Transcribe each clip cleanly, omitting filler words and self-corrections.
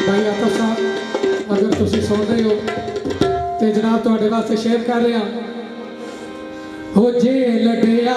भाई आतफ साहब अगर तुम सुन रहे हो तो जनाब थोड़े वास्ते शेयर कर रहे हैं हो जे लड़िया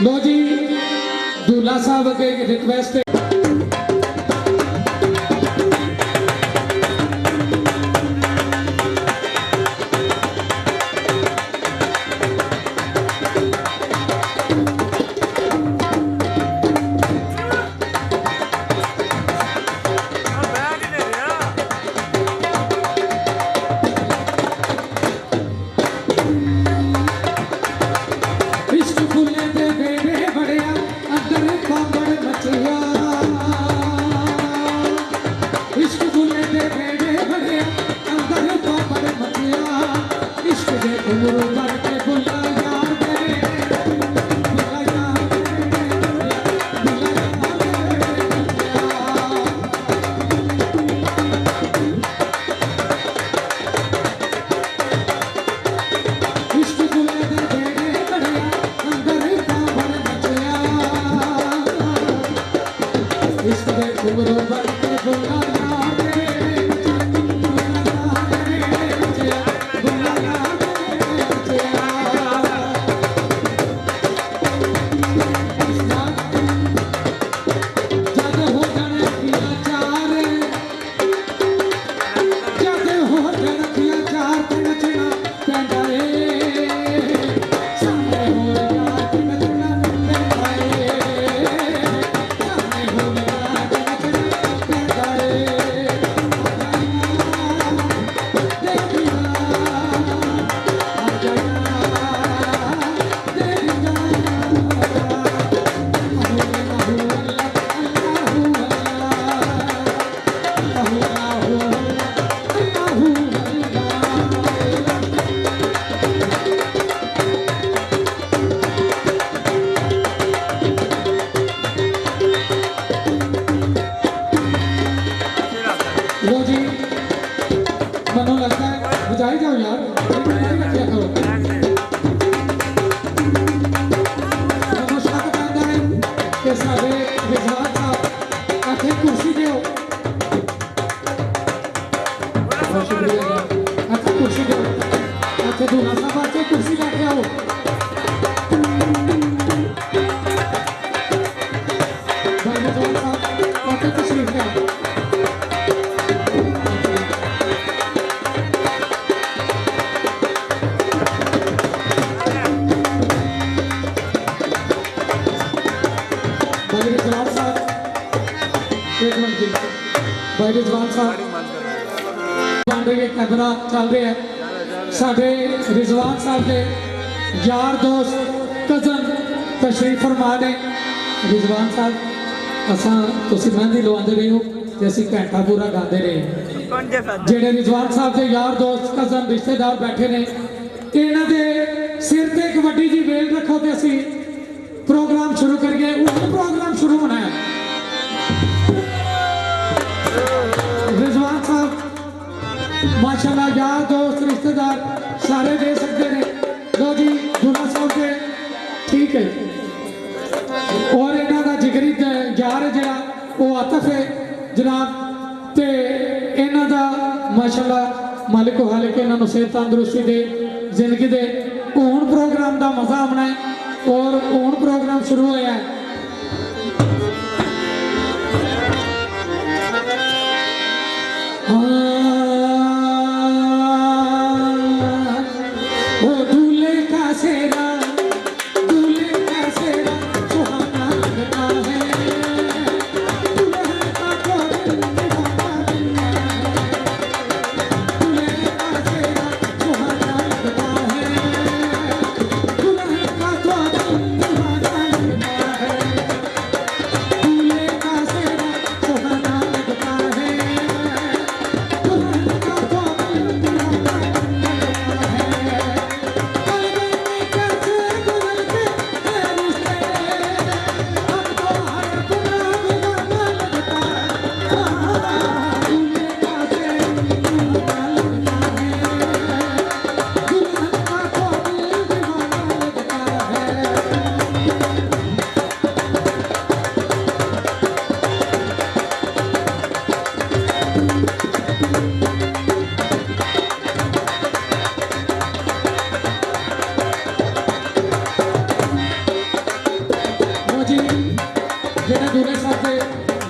लो जी दूल्हा साहब के रिक्वेस्ट मनो लगता है बुझाई जाओ यार क्या करो मनो शक करता है कि सारे रिजवान साहब, एक मिनट जी, भाई रिजवान साहब बन रही है, कैमरा चल रहा है। साढ़े रिजवान साहब के यार दोस्त कजन तशरीफ फरमा ने। रिजवान साहब असा तुसी मेहंदी लवाते रहे हो ते असीं घंटा पूरा गाते रहे। जेडे रिजवान साहब के यार दोस्त कजन रिश्तेदार बैठे ने, इन्हां दे सिर ते एक वड्डी जी वेल रखो ते असीं प्रोग्राम शुरू करिए। प्रोग्राम शुरू होना है। रिजवान साहब माशाल्लाह यार दोस्त रिश्तेदार सारे दे सकते हैं। लो जी दूल्हा साहब के ठीक है। और इन्हों का जिगरी यार है जरा वो आतफ है जनाब, ते इन्हों का माशाल्लाह मालिक हालिक इन्हों सेहत तंदुरुस्ती दे जिंदगी दे। हूँ प्रोग्राम का मजा आना है और हूँ प्रोग्राम शुरू होया है।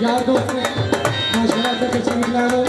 यार दोस्त ने माशाल्लाह से तशरीफ ला लो।